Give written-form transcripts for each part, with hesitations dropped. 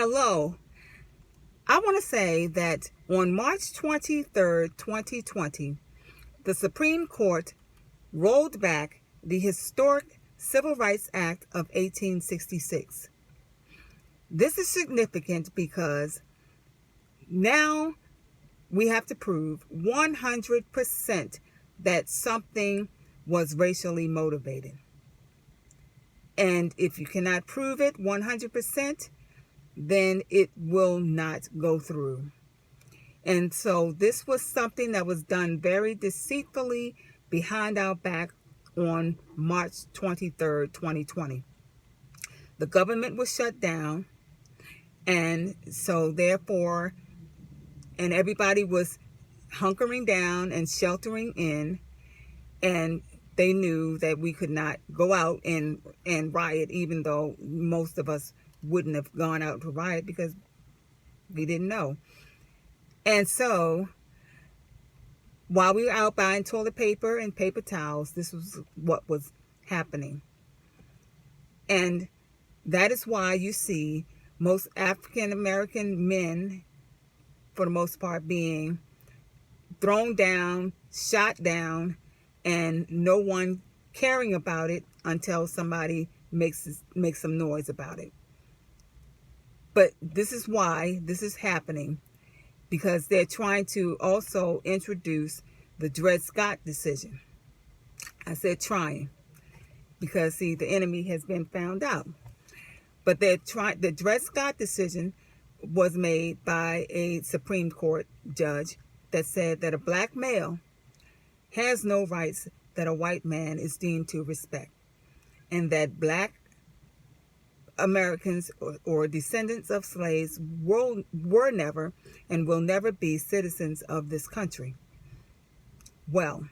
Hello. I want to say that on March 23rd, 2020, the Supreme Court rolled back the historic Civil Rights Act of 1866. This is significant because now we have to prove 100% that something was racially motivated. And if you cannot prove it 100%, then it will not go through. And so this was something that was done very deceitfully behind our back on March 23rd, 2020. The government was shut down, and so therefore, and everybody was hunkering down and sheltering in, and they knew that we could not go out and riot, even though most of us wouldn't have gone out to riot because we didn't know. And so while we were out buying toilet paper and paper towels, this was what was happening. And that is why you see most African American men, for the most part, being thrown down, shot down, and no one caring about it until somebody makes some noise about it. But this is why this is happening, because they're trying to also introduce the Dred Scott decision. I said trying, because see, the enemy has been found out. But the Dred Scott decision was made by a Supreme Court judge that said that a black male has no rights that a white man is deemed to respect, and that black Americans or descendants of slaves were never and will never be citizens of this country. Well,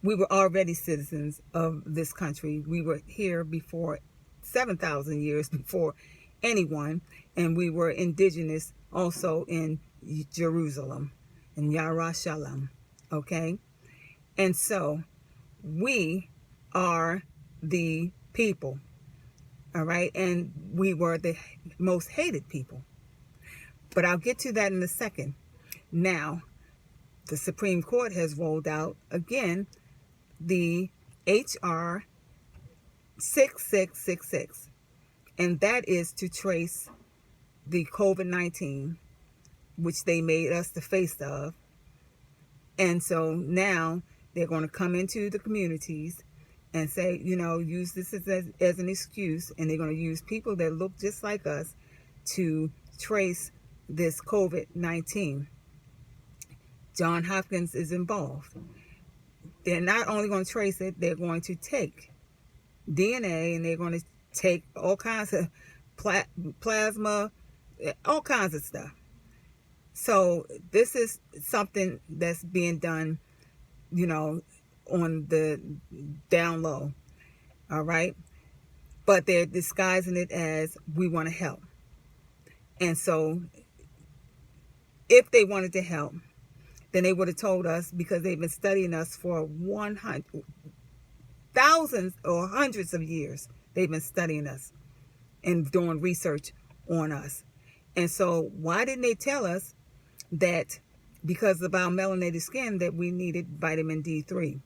we were already citizens of this country. We were here before 7,000 years before anyone, and we were indigenous also in Jerusalem, in Yerushalayim, okay? And so we are the people. All right, and we were the most hated people. But I'll get to that in a second. Now, the Supreme Court has rolled out, again, the H.R. 6666. And that is to trace the COVID-19, which they made us the face of. And so now they're going to come into the communities and say, use this as an excuse, and they're going to use people that look just like us to trace this COVID-19. John Hopkins is involved. They're not only going to trace it, they're going to take DNA, and they're going to take all kinds of plasma, all kinds of stuff. So this is something that's being done, on the down low, all right? But they're disguising it as we want to help. And so if they wanted to help, then they would have told us, because they've been studying us for thousands or hundreds of years. They've been studying us and doing research on us. And so why didn't they tell us that because of our melanated skin that we needed vitamin D3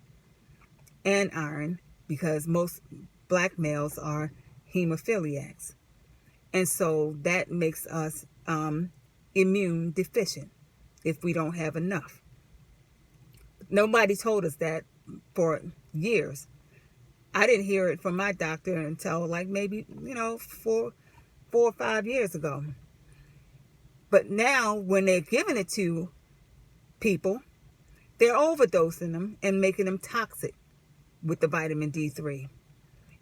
and iron, because most black males are hemophiliacs, and so that makes us immune deficient if we don't have enough. Nobody told us that for years. I didn't hear it from my doctor until like maybe 4 or 5 years ago. But now when they're giving it to people, they're overdosing them and making them toxic with the vitamin D3.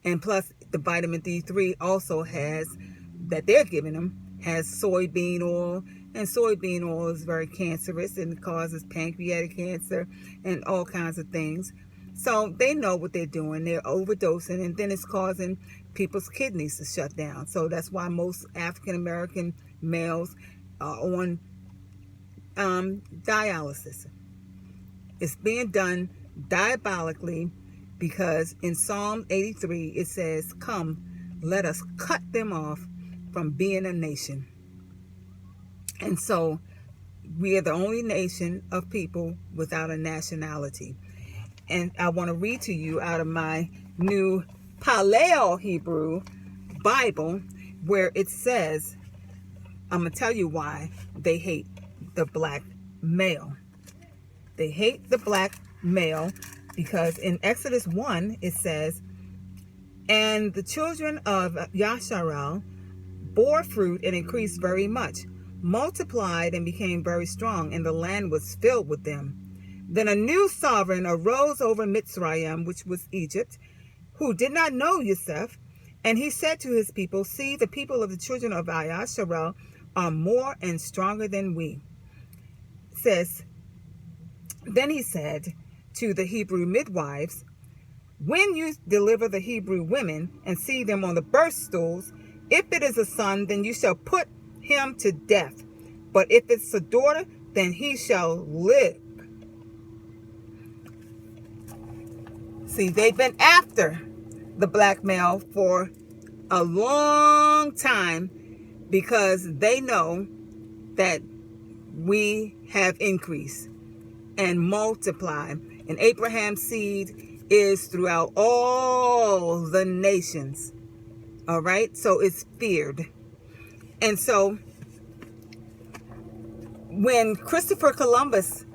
And plus the vitamin D3 also that they're giving them, has soybean oil, and soybean oil is very cancerous and causes pancreatic cancer and all kinds of things. So they know what they're doing. They're overdosing, and then it's causing people's kidneys to shut down. So that's why most African American males are on dialysis. It's being done diabolically, because in Psalm 83 it says, "Come, let us cut them off from being a nation. And so we are the only nation of people without a nationality. And I want to read to you out of my new Paleo Hebrew Bible, where it says, I'm going to tell you why they hate the black male. They hate the black male because in Exodus 1, it says, and the children of Yasharal bore fruit and increased very much, multiplied and became very strong, and the land was filled with them. Then a new sovereign arose over Mitzrayim, which was Egypt, who did not know Yosef, and he said to his people, see, the people of the children of Yasharal are more and stronger than we. It says, then he said to the Hebrew midwives, when you deliver the Hebrew women and see them on the birth stools, if it is a son, then you shall put him to death. But if it's a daughter, then he shall live. See, they've been after the black male for a long time because they know that we have increased and multiplied. And Abraham's seed is throughout all the nations. All right? So it's feared. And so when Christopher Columbus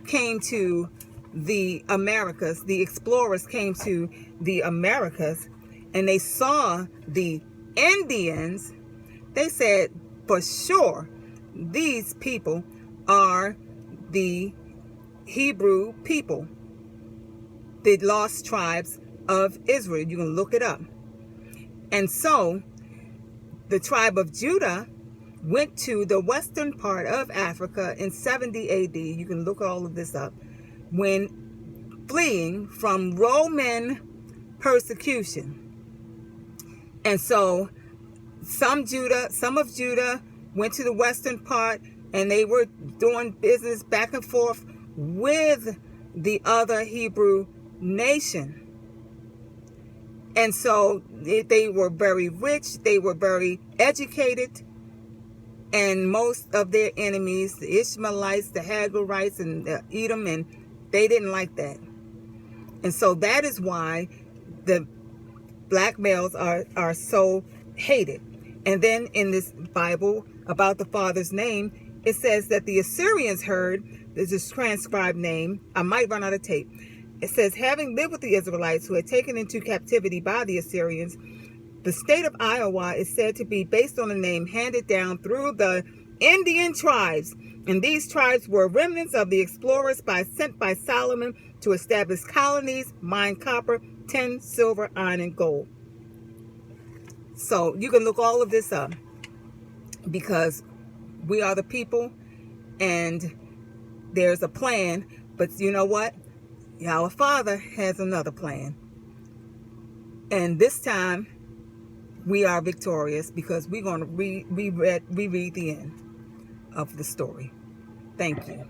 came to the Americas, the explorers came to the Americas, and they saw the Indians, they said, for sure, these people are the Hebrew people, the lost tribes of Israel. You can look it up. And so the tribe of Judah went to the western part of Africa in 70 AD. You can look all of this up. When fleeing from Roman persecution. And so some of Judah went to the western part, and they were doing business back and forth with the other Hebrew nation. And so they were very rich, they were very educated, and most of their enemies, the Ishmaelites, the Hagarites, and the Edom, and they didn't like that. And so that is why the black males are so hated. And then in this Bible about the father's name, it says that the Assyrians heard, this is transcribed name, I might run out of tape. It says, having lived with the Israelites who had taken into captivity by the Assyrians, the state of Iowa is said to be based on a name handed down through the Indian tribes. And these tribes were remnants of the explorers sent by Solomon to establish colonies, mine copper, tin, silver, iron, and gold. So you can look all of this up because we are the people and there's a plan. But you know what? Our Father has another plan. And this time we are victorious because we're going to reread the end of the story. Thank you.